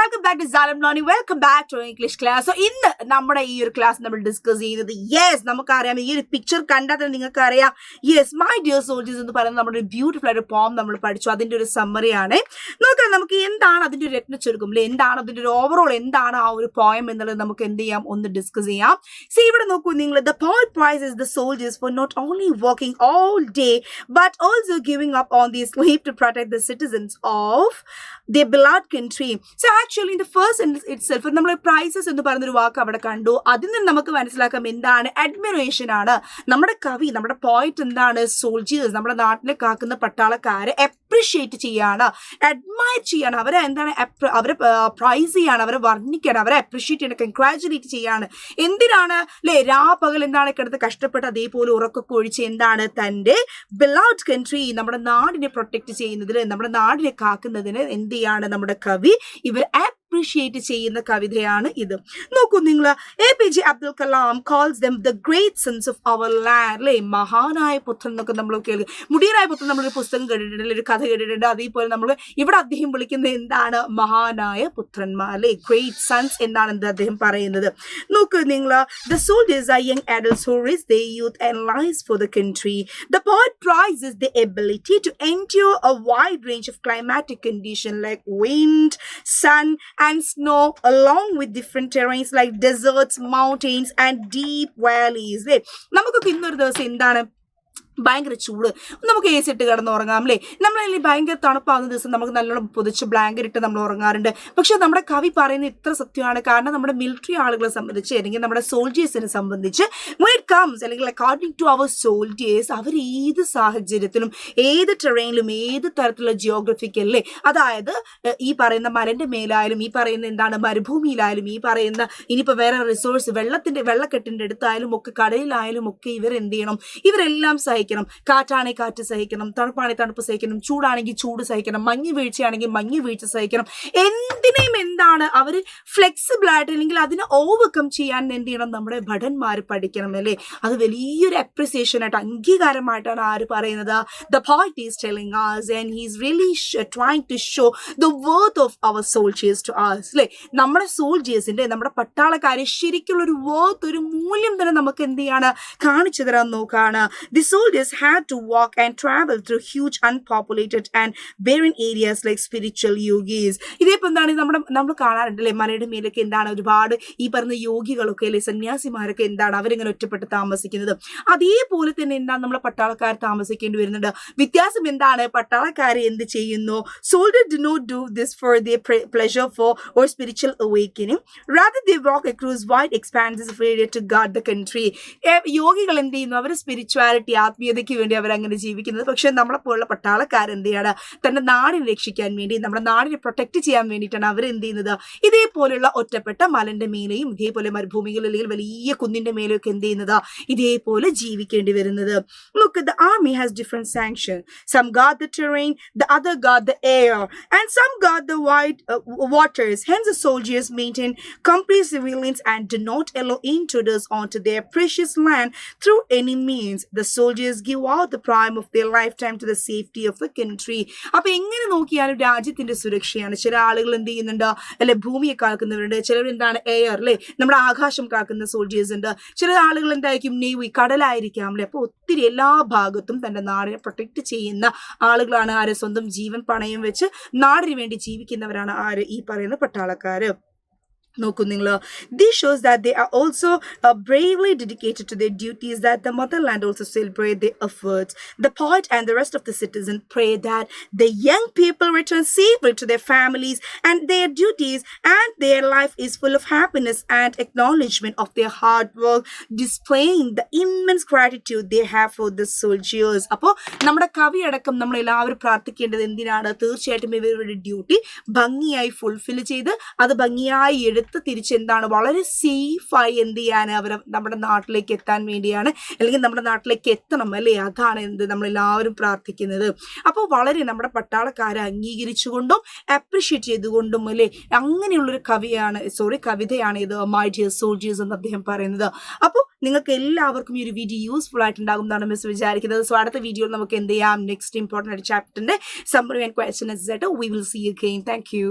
welcome back to Zalam Learning. Welcome back to English class. So in നമ്മുടെ ഈ ഒരു class നമ്മൾ discuss ചെയ്യുന്നത് നമുക്കറിയാം ഈ ഒരു പിക്ചർ കണ്ടാൽ തന്നെ നിങ്ങൾക്ക് അറിയാം മൈ ഡിയർ സോൾജേഴ്സ് എന്ന് പറയുന്നത് നമ്മുടെ ഒരു ബ്യൂട്ടിഫുൾ ആയിട്ട് പോം നമ്മൾ പഠിച്ചു. അതിന്റെ ഒരു സമ്മറി ആണ്. നോക്കാം നമുക്ക് എന്താണ് അതിന്റെ ഒരു രത്നച്ചുരുക്കം അല്ലെ, എന്താണ് അതിന്റെ ഒരു ഓവറോൾ, എന്താണ് ആ ഒരു പോയം എന്നുള്ളത് നമുക്ക് എന്ത് ചെയ്യാം, ഒന്ന് ഡിസ്കസ് ചെയ്യാം. സോ ഇവിടെ നോക്കൂ നിങ്ങൾ, the poet prizes the soldiers for not only working all day but also giving up on their sleep to protect the citizens of their beloved country. So actually in the first sentence itself നമ്മൾ prices എന്ന് പറയുന്ന ഒരു വാക്ക് അവിടെ കണ്ടു. അതിൽ നിന്ന് നമുക്ക് മനസ്സിലാക്കാം എന്താണ് അഡ്മിറേഷൻ ആണ്. നമ്മുടെ കവി, നമ്മുടെ പോയിറ്റ് എന്താണ്, സോൾജേഴ്സ്, നമ്മുടെ നാട്ടിലെ കാക്കുന്ന പട്ടാളക്കാരെ അപ്രിഷിയേറ്റ് ചെയ്യാണ്, അഡ്മയർ ചെയ്യാണ്, അവരെ എന്താണ് അവരെ പ്രൈസ് ചെയ്യാണ്, അവരെ വർണ്ണിക്കുകയാണ്, അവരെ അപ്രിഷിയേറ്റ് ചെയ്യണം, കൺഗ്രാജുലേറ്റ് ചെയ്യാണ്. എന്തിനാണ് അല്ലെ, രാപകൽ എന്താണ് കിടന്ന് കഷ്ടപ്പെട്ട് അതേപോലെ ഉറക്കൊക്കെ ഒഴിച്ച് എന്താണ് തൻ്റെ ബിലൗഡ് കൺട്രി, നമ്മുടെ നാടിനെ പ്രൊട്ടക്ട് ചെയ്യുന്നതിന്, നമ്മുടെ നാടിനെ കാക്കുന്നതിന് എന്ത് ചെയ്യാണ് നമ്മുടെ കവി ഇവർ അപ്രീഷിയേറ്റ് ചെയ്യുന്ന കവിതയാണ് ഇത്. നോക്കൂ നിങ്ങൾ, APJ Abdul Kalam calls them the great sons of our land അല്ലെ, മഹാനായ പുത്രൻ എന്നൊക്കെ നമ്മൾ കേൾക്കും. മുടിയനായ പുത്രൻ നമ്മളൊരു പുസ്തകം കേട്ടിട്ടുണ്ട്, ഒരു കഥ കേട്ടിട്ടുണ്ട്. അതേപോലെ നമ്മൾ ഇവിടെ അദ്ദേഹം വിളിക്കുന്നത് എന്താണ്, മഹാനായ പുത്രന്മാർ അല്ലെ, ഗ്രേറ്റ് സൺസ് എന്നാണ് എന്ത് അദ്ദേഹം പറയുന്നത്. നോക്കൂ നിങ്ങൾ, the soldiers are young adults who risk their youth and lives for the country. The poet prizes the ability to endure a wide range of climatic conditions like wind, sun and snow, along with different terrains like deserts, mountains and deep valleys. നമുക്കൊക്കെ ഇന്നൊരു ദിവസം എന്താണ്, ഭയങ്കര ചൂട്, നമുക്ക് AC ഇട്ട് കിടന്ന് ഉറങ്ങാം അല്ലേ. നമ്മളതിൽ ഭയങ്കര തണുപ്പാകുന്ന ദിവസം നമുക്ക് നല്ലോണം പൊതിച്ച് ബ്ലാങ്കറ്റ് ഇട്ട് നമ്മൾ ഉറങ്ങാറുണ്ട്. പക്ഷെ നമ്മുടെ കവി പറയുന്നത് ഇത്ര സത്യമാണ്. കാരണം നമ്മുടെ മിലിറ്ററി ആളുകളെ സംബന്ധിച്ച് അല്ലെങ്കിൽ നമ്മുടെ സോൾജേഴ്സിനെ സംബന്ധിച്ച് when it comes അല്ലെങ്കിൽ according to our soldiers, അവർ ഏത് സാഹചര്യത്തിലും ഏത് ടെറൈനിലും ഏത് തരത്തിലുള്ള ജിയോഗ്രഫിക്കല്ലേ, അതായത് ഈ പറയുന്ന മലന്റെ മേലായാലും ഈ പറയുന്ന എന്താണ് മരുഭൂമിയിലായാലും ഈ പറയുന്ന ഇനിയിപ്പോൾ വേറെ റിസോഴ്സ് വെള്ളക്കെട്ടിൻ്റെ അടുത്തായാലും ഒക്കെ കടലിലായാലും ഒക്കെ ഇവർ എന്ത് ചെയ്യണം, ഇവരെല്ലാം സഹിക്കണം. കാറ്റാണെങ്കിൽ കാറ്റ് സഹിക്കണം, തണുപ്പാണെങ്കിൽ തണുപ്പ് സഹിക്കണം, ചൂടാണെങ്കിൽ ചൂട് സഹിക്കണം, മഞ്ഞ് വീഴ്ചയാണെങ്കിൽ മഞ്ഞ് വീഴ്ച സഹിക്കണം. എന്തിനേയും എന്താണ് അവർ ഫ്ലെക്സിബിൾ ആയിട്ട് അല്ലെങ്കിൽ അതിനെ ഓവർകം ചെയ്യാൻ എന്ത് ചെയ്യണം, നമ്മുടെ ഭടന്മാർ പഠിക്കണം അല്ലേ. അത് വലിയൊരു അപ്രിസിയേഷൻ ആയിട്ട് അംഗീകാരമായിട്ടാണ് ആര് പറയുന്നത്, the poet is telling us and he's really trying to show the worth of our soldiers to us അല്ലേ. നമ്മുടെ സോൾജേഴ്സിന്റെ, നമ്മുടെ പട്ടാളക്കാരെ ശരിക്കുള്ള ഒരു വർത്ത്, ഒരു മൂല്യം തന്നെ നമുക്ക് എന്ത് ചെയ്യാണ്, കാണിച്ചു തരാൻ നോക്കാണ്. The soldiers had to walk and travel through huge unpopulated and barren areas like spiritual yogis. ഇതേപ്പോൾ എന്താണ് നമ്മൾ കാണാറുണ്ടല്ലേ, മലയുടെ മേലൊക്കെ എന്താണ് ഒരുപാട് ഈ പറഞ്ഞ യോഗികളൊക്കെ അല്ലെ, സന്യാസിമാരൊക്കെ എന്താണ് അവരിങ്ങനെ ഒറ്റപ്പെട്ട് താമസിക്കുന്നത്. അതേപോലെ തന്നെ എന്താണ് നമ്മളെ പട്ടാളക്കാർ താമസിക്കേണ്ടി വരുന്നുണ്ട്. വ്യത്യാസം എന്താണ്, പട്ടാളക്കാരെ എന്ത് ചെയ്യുന്നു, soldiers do not do this for their pleasure for or spiritual awakening, rather they walk across wide expanses of area to guard the country. യോഗികൾ എന്ത് ചെയ്യുന്നു, അവർ സ്പിരിച്വാലിറ്റി, ആത്മീയതയ്ക്ക് വേണ്ടി അവരങ്ങനെ ജീവിക്കുന്നത്. പക്ഷെ നമ്മളെപ്പോലുള്ള പട്ടാളക്കാർ എന്ത് ചെയ്യാണ്, തന്റെ നാടിനെ രക്ഷിക്കാൻ വേണ്ടി, നമ്മുടെ നാടിനെ പ്രൊട്ടക്ട് ചെയ്യാൻ വേണ്ടിയിട്ടാണ് അവരെന്ത് ചെയ്യുന്നത്, ഇതേപോലെയുള്ള ഒറ്റപ്പെട്ട മലന്റെ മേലെയും ഇതേപോലെ മരുഭൂമികളിൽ അല്ലെങ്കിൽ വലിയ കുന്നിന്റെ മേലെയൊക്കെ എന്ത് ചെയ്യുന്നത്, ഇതേപോലെ ജീവിക്കേണ്ടി വരുന്നത്. Look, the army has different sanctions. Some guard the terrain, the other guard the air, and some guard the wide waters. Hence the soldiers maintain complete surveillance and do not allow intruders onto their precious land through any means. The soldiers give out the prime of their lifetime to the safety of the country. അപ്പൊ എങ്ങനെ നോക്കിയാലും രാജ്യത്തിന്റെ സുരക്ഷയാണ്. ചില ആളുകൾ എന്ത് ചെയ്യുന്നുണ്ട് അല്ലെ, ഭൂമിയെ കാക്കുന്നവരുണ്ട്, ചിലർ എന്താണ് എയർ അല്ലെ, നമ്മുടെ ആകാശം കാക്കുന്ന സോൾജേഴ്സ് ഉണ്ട്, ചില ആളുകൾ എന്തായിരിക്കും നേവി, കടലായിരിക്കാം അല്ലെ. അപ്പൊ ഒത്തിരി എല്ലാ ഭാഗത്തും തന്റെ നാടിനെ പ്രൊട്ടക്ട് ചെയ്യുന്ന ആളുകളാണ് ആര്, സ്വന്തം ജീവൻ പണയം വെച്ച് നാടിന് വേണ്ടി ജീവിക്കുന്നവരാണ് ആര്, ഈ പറയുന്ന പട്ടാളക്കാര്. നോക്കൂ നിങ്ങൾ, this shows that they are also bravely dedicated to their duties, that the motherland also celebrate their efforts. The poet and the rest of the citizens pray that the young people return safely to their families and their duties, and their life is full of happiness and acknowledgement of their hard work, displaying the immense gratitude they have for the soldiers. അപ്പോൾ നമ്മുടെ കവി അടക്കം നമ്മൾ എല്ലാവരും പ്രാർത്ഥിക്കേണ്ടത് എന്തിനാണ്, തീർച്ചയായിട്ടും ഇവരുടെ ഡ്യൂട്ടി ഭംഗിയായി ഫുൾഫിൽ ചെയ്ത് അത് ഭംഗിയായി തിരിച്ചെന്താണ് വളരെ സേഫായി എന്ത് ചെയ്യാൻ അവർ നമ്മുടെ നാട്ടിലേക്ക് എത്താൻ വേണ്ടിയാണ്, അല്ലെങ്കിൽ നമ്മുടെ നാട്ടിലേക്ക് എത്തണം അല്ലേ. അതാണ് എന്ത് നമ്മളെല്ലാവരും പ്രാർത്ഥിക്കുന്നത്. അപ്പോൾ വളരെ നമ്മുടെ പട്ടാളക്കാരെ അംഗീകരിച്ചുകൊണ്ടും അപ്രിഷിയേറ്റ് ചെയ്തുകൊണ്ടും അല്ലേ, അങ്ങനെയുള്ളൊരു കവിതയാണ് ഇത് മൈ ഡിയർ സോൾജേഴ്സ് എന്ന് അദ്ദേഹം പറയുന്നത്. അപ്പോൾ നിങ്ങൾക്ക് എല്ലാവർക്കും ഈ ഒരു വീഡിയോ യൂസ്ഫുൾ ആയിട്ടുണ്ടാകും എന്നാണ് മിസ് വിചാരിക്കുന്നത്. സോ അടുത്ത വീഡിയോയിൽ നമുക്ക് എന്ത് ചെയ്യാം, നെക്സ്റ്റ് ഇമ്പോർട്ടൻ്റ് ചാപ്റ്ററിന്റെ സമ്മറി ആൻഡ് ക്വസ്റ്റ്യൻ ആൻസർ ആയിട്ട് we will see you again. Thank you.